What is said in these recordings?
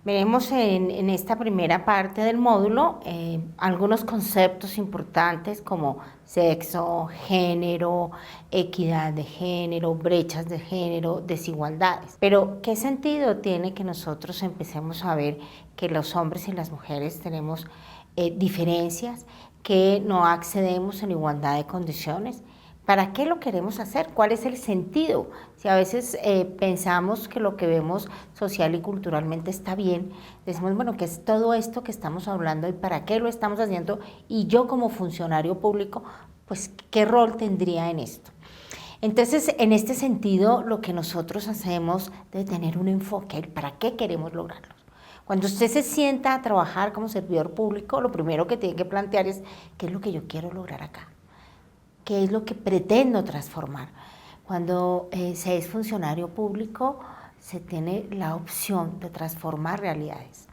Veremos en esta primera parte del módulo algunos conceptos importantes como sexo, género, equidad de género, brechas de género, desigualdades. Pero, ¿qué sentido tiene que nosotros empecemos a ver que los hombres y las mujeres tenemos diferencias, que no accedemos en igualdad de condiciones? ¿Para qué lo queremos hacer? ¿Cuál es el sentido? Si a veces pensamos que lo que vemos social y culturalmente está bien, decimos, bueno, ¿qué es todo esto que estamos hablando y para qué lo estamos haciendo? Y yo como funcionario público, pues, ¿qué rol tendría en esto? Entonces, en este sentido, lo que nosotros hacemos de tener un enfoque, el para qué queremos lograrlo. Cuando usted se sienta a trabajar como servidor público, lo primero que tiene que plantear es, ¿qué es lo que yo quiero lograr acá? ¿Qué es lo que pretendo transformar? Cuando se es funcionario público, se tiene la opción de transformar realidades.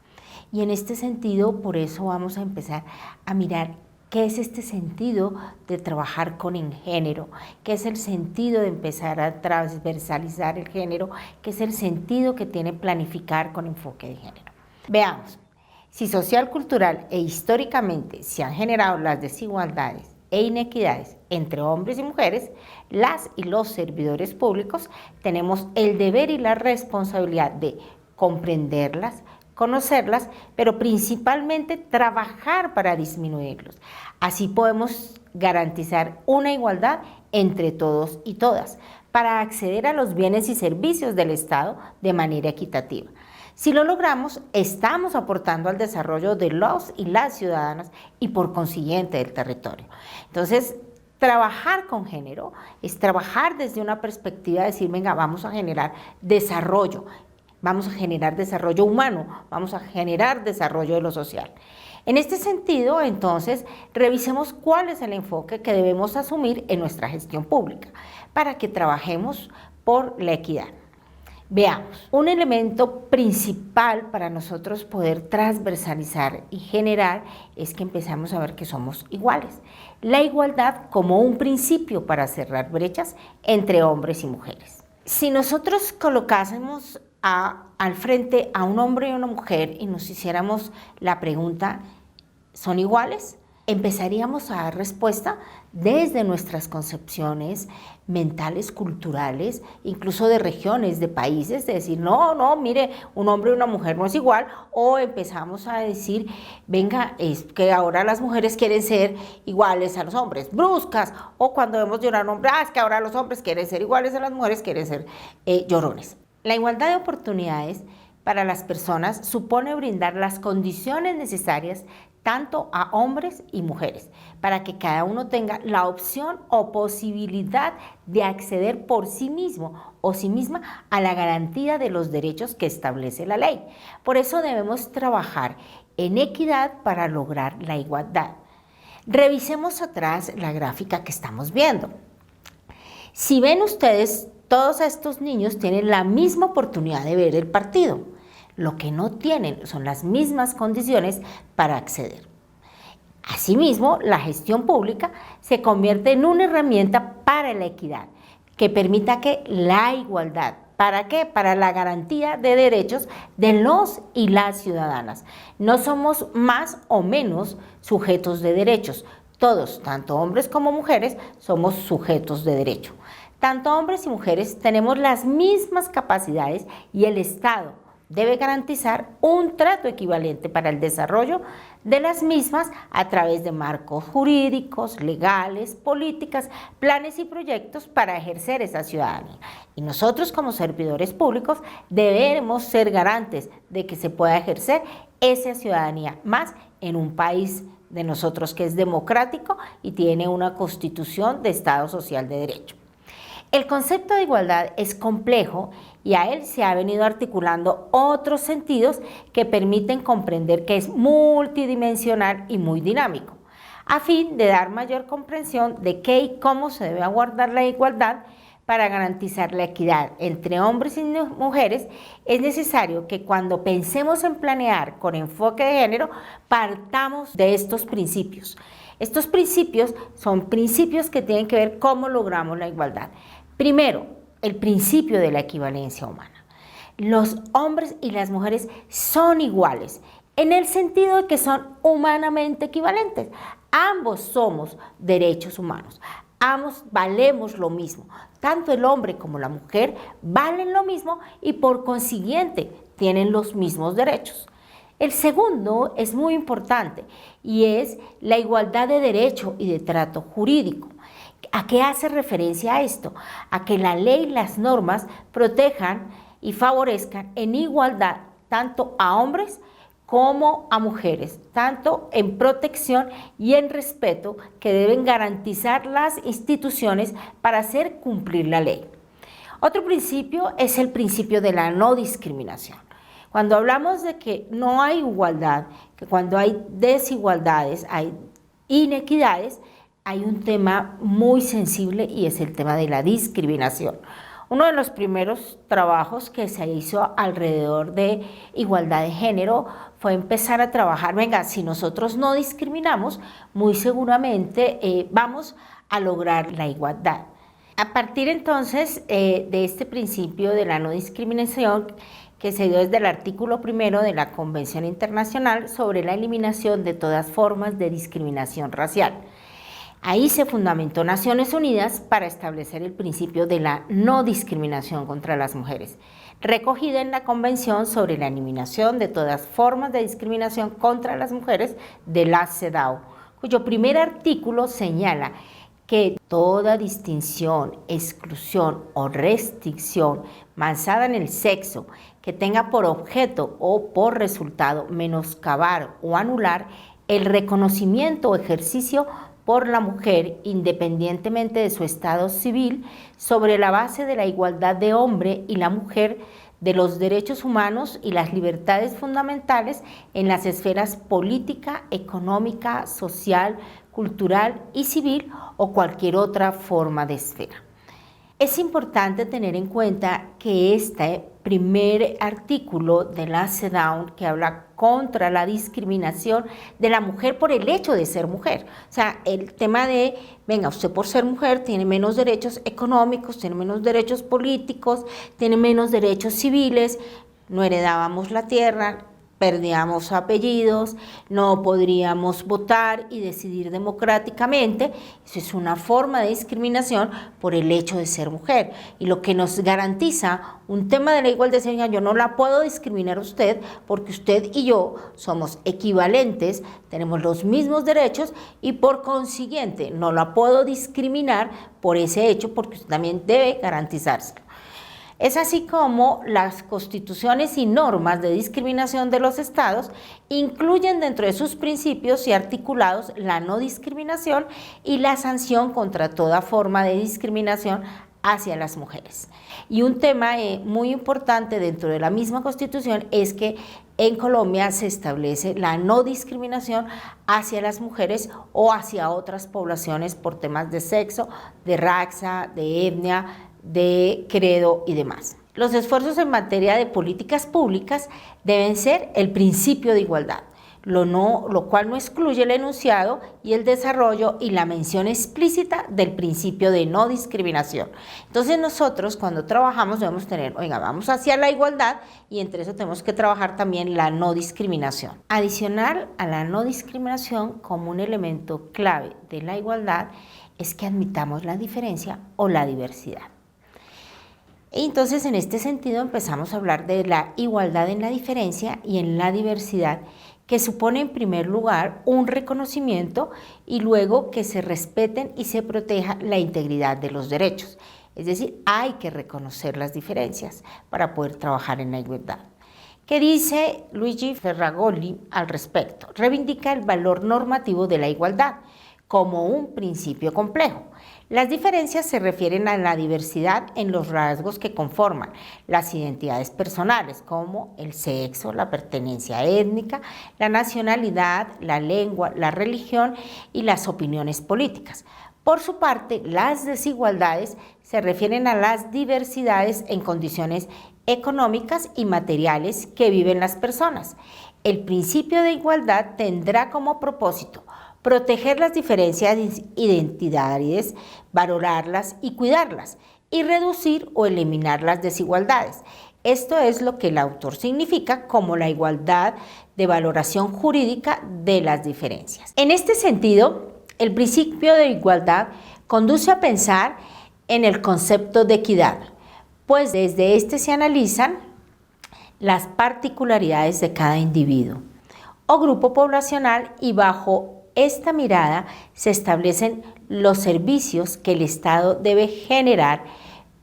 Y en este sentido, por eso vamos a empezar a mirar qué es este sentido de trabajar con el género, qué es el sentido de empezar a transversalizar el género, qué es el sentido que tiene planificar con enfoque de género. Veamos, si social, cultural e históricamente se han generado las desigualdades e inequidades entre hombres y mujeres, las y los servidores públicos tenemos el deber y la responsabilidad de comprenderlas, conocerlas, pero principalmente trabajar para disminuirlos. Así podemos garantizar una igualdad entre todos y todas, para acceder a los bienes y servicios del Estado de manera equitativa. Si lo logramos, estamos aportando al desarrollo de los y las ciudadanas y por consiguiente del territorio. Entonces, trabajar con género es trabajar desde una perspectiva de decir, venga, vamos a generar desarrollo, vamos a generar desarrollo humano, vamos a generar desarrollo de lo social. En este sentido, entonces, revisemos cuál es el enfoque que debemos asumir en nuestra gestión pública para que trabajemos por la equidad. Veamos, un elemento principal para nosotros poder transversalizar y generar es que empezamos a ver que somos iguales. La igualdad como un principio para cerrar brechas entre hombres y mujeres. Si nosotros colocásemos al frente a un hombre y a una mujer y nos hiciéramos la pregunta, ¿son iguales? Empezaríamos a dar respuesta desde nuestras concepciones mentales, culturales, incluso de regiones, de países, de decir, no, mire, un hombre y una mujer no es igual, o empezamos a decir, venga, es que ahora las mujeres quieren ser iguales a los hombres, bruscas, o cuando vemos llorar a un hombre, es que ahora los hombres quieren ser iguales a las mujeres, quieren ser llorones. La igualdad de oportunidades para las personas supone brindar las condiciones necesarias tanto a hombres y mujeres, para que cada uno tenga la opción o posibilidad de acceder por sí mismo o sí misma a la garantía de los derechos que establece la ley. Por eso debemos trabajar en equidad para lograr la igualdad. Revisemos atrás la gráfica que estamos viendo. Si ven ustedes, todos estos niños tienen la misma oportunidad de ver el partido. Lo que no tienen son las mismas condiciones para acceder. Asimismo, la gestión pública se convierte en una herramienta para la equidad, que permita que la igualdad, ¿para qué? Para la garantía de derechos de los y las ciudadanas. No somos más o menos sujetos de derechos. Todos, tanto hombres como mujeres, somos sujetos de derecho. Tanto hombres y mujeres tenemos las mismas capacidades y el Estado debe garantizar un trato equivalente para el desarrollo de las mismas a través de marcos jurídicos, legales, políticas, planes y proyectos para ejercer esa ciudadanía. Y nosotros como servidores públicos debemos ser garantes de que se pueda ejercer esa ciudadanía más en un país de nosotros que es democrático y tiene una constitución de Estado social de derecho. El concepto de igualdad es complejo y a él se ha venido articulando otros sentidos que permiten comprender que es multidimensional y muy dinámico. A fin de dar mayor comprensión de qué y cómo se debe abordar la igualdad para garantizar la equidad entre hombres y mujeres, es necesario que cuando pensemos en planear con enfoque de género, partamos de estos principios. Estos principios son principios que tienen que ver cómo logramos la igualdad. Primero, el principio de la equivalencia humana. Los hombres y las mujeres son iguales, en el sentido de que son humanamente equivalentes. Ambos somos derechos humanos, ambos valemos lo mismo. Tanto el hombre como la mujer valen lo mismo y por consiguiente tienen los mismos derechos. El segundo es muy importante y es la igualdad de derecho y de trato jurídico. ¿A qué hace referencia a esto? A que la ley y las normas protejan y favorezcan en igualdad tanto a hombres como a mujeres, tanto en protección y en respeto que deben garantizar las instituciones para hacer cumplir la ley. Otro principio es el principio de la no discriminación. Cuando hablamos de que no hay igualdad, que cuando hay desigualdades, hay inequidades, hay un tema muy sensible y es el tema de la discriminación. Uno de los primeros trabajos que se hizo alrededor de igualdad de género fue empezar a trabajar, venga, si nosotros no discriminamos, muy seguramente vamos a lograr la igualdad. A partir entonces de este principio de la no discriminación, que se dio desde el artículo 1 de la Convención Internacional sobre la eliminación de todas formas de discriminación racial. Ahí se fundamentó Naciones Unidas para establecer el principio de la no discriminación contra las mujeres, recogida en la Convención sobre la eliminación de todas formas de discriminación contra las mujeres de la CEDAW, cuyo primer artículo señala que toda distinción, exclusión o restricción basada en el sexo que tenga por objeto o por resultado menoscabar o anular el reconocimiento o ejercicio por la mujer, independientemente de su estado civil, sobre la base de la igualdad de hombre y la mujer, de los derechos humanos y las libertades fundamentales en las esferas política, económica, social, cultural y civil o cualquier otra forma de esfera. Es importante tener en cuenta que este primer artículo de la CEDAW, que habla contra la discriminación de la mujer por el hecho de ser mujer, o sea, el tema de, venga, usted por ser mujer tiene menos derechos económicos, tiene menos derechos políticos, tiene menos derechos civiles, no heredábamos la tierra, perdíamos apellidos, no podríamos votar y decidir democráticamente. Eso es una forma de discriminación por el hecho de ser mujer. Y lo que nos garantiza un tema de la igualdad es que yo no la puedo discriminar a usted porque usted y yo somos equivalentes, tenemos los mismos derechos y por consiguiente no la puedo discriminar por ese hecho porque usted también debe garantizárselo. Es así como las constituciones y normas de discriminación de los estados incluyen dentro de sus principios y articulados la no discriminación y la sanción contra toda forma de discriminación hacia las mujeres. Y un tema muy importante dentro de la misma Constitución es que en Colombia se establece la no discriminación hacia las mujeres o hacia otras poblaciones por temas de sexo, de raza, de etnia, de credo y demás. Los esfuerzos en materia de políticas públicas deben ser el principio de igualdad, lo cual no excluye el enunciado y el desarrollo y la mención explícita del principio de no discriminación. Entonces nosotros cuando trabajamos debemos tener, oiga, vamos hacia la igualdad y entre eso tenemos que trabajar también la no discriminación. Adicional a la no discriminación como un elemento clave de la igualdad es que admitamos la diferencia o la diversidad. Entonces, en este sentido, empezamos a hablar de la igualdad en la diferencia y en la diversidad, que supone en primer lugar un reconocimiento y luego que se respeten y se proteja la integridad de los derechos. Es decir, hay que reconocer las diferencias para poder trabajar en la igualdad. ¿Qué dice Luigi Ferragoli al respecto? Reivindica el valor normativo de la igualdad como un principio complejo. Las diferencias se refieren a la diversidad en los rasgos que conforman las identidades personales, como el sexo, la pertenencia étnica, la nacionalidad, la lengua, la religión y las opiniones políticas. Por su parte, las desigualdades se refieren a las diversidades en condiciones económicas y materiales que viven las personas. El principio de igualdad tendrá como propósito proteger las diferencias identitarias, valorarlas y cuidarlas, y reducir o eliminar las desigualdades. Esto es lo que el autor significa como la igualdad de valoración jurídica de las diferencias. En este sentido, el principio de igualdad conduce a pensar en el concepto de equidad, pues desde este se analizan las particularidades de cada individuo o grupo poblacional y bajo esta mirada se establecen los servicios que el Estado debe generar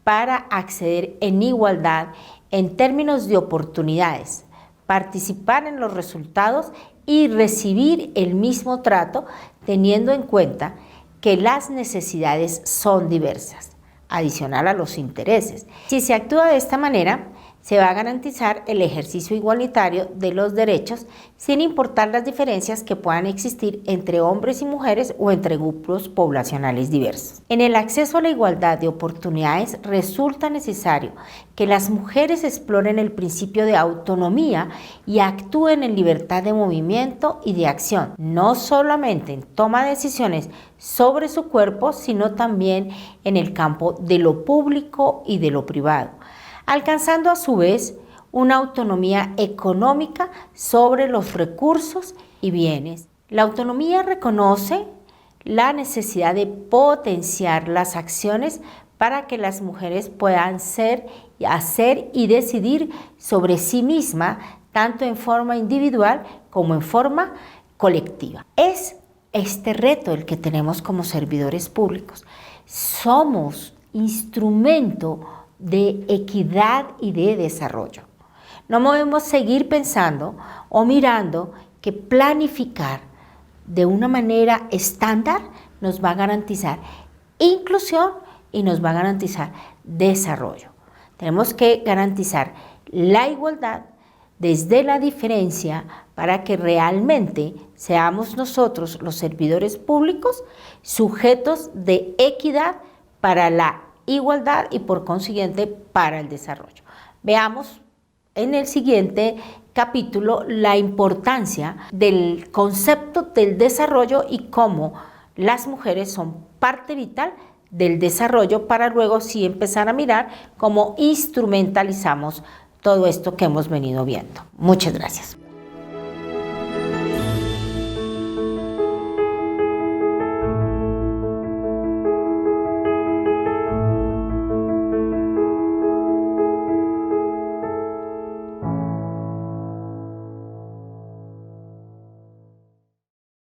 para acceder en igualdad en términos de oportunidades, participar en los resultados y recibir el mismo trato teniendo en cuenta que las necesidades son diversas, adicional a los intereses. Si se actúa de esta manera, se va a garantizar el ejercicio igualitario de los derechos sin importar las diferencias que puedan existir entre hombres y mujeres o entre grupos poblacionales diversos. En el acceso a la igualdad de oportunidades resulta necesario que las mujeres exploren el principio de autonomía y actúen en libertad de movimiento y de acción, no solamente en toma de decisiones sobre su cuerpo, sino también en el campo de lo público y de lo privado, alcanzando a su vez una autonomía económica sobre los recursos y bienes. La autonomía reconoce la necesidad de potenciar las acciones para que las mujeres puedan hacer y decidir sobre sí mismas, tanto en forma individual como en forma colectiva. Es este reto el que tenemos como servidores públicos. Somos instrumento de equidad y de desarrollo. No podemos seguir pensando o mirando que planificar de una manera estándar nos va a garantizar inclusión y nos va a garantizar desarrollo. Tenemos que garantizar la igualdad desde la diferencia para que realmente seamos nosotros, los servidores públicos, sujetos de equidad para la igualdad y por consiguiente para el desarrollo. Veamos en el siguiente capítulo la importancia del concepto del desarrollo y cómo las mujeres son parte vital del desarrollo para luego sí empezar a mirar cómo instrumentalizamos todo esto que hemos venido viendo. Muchas gracias.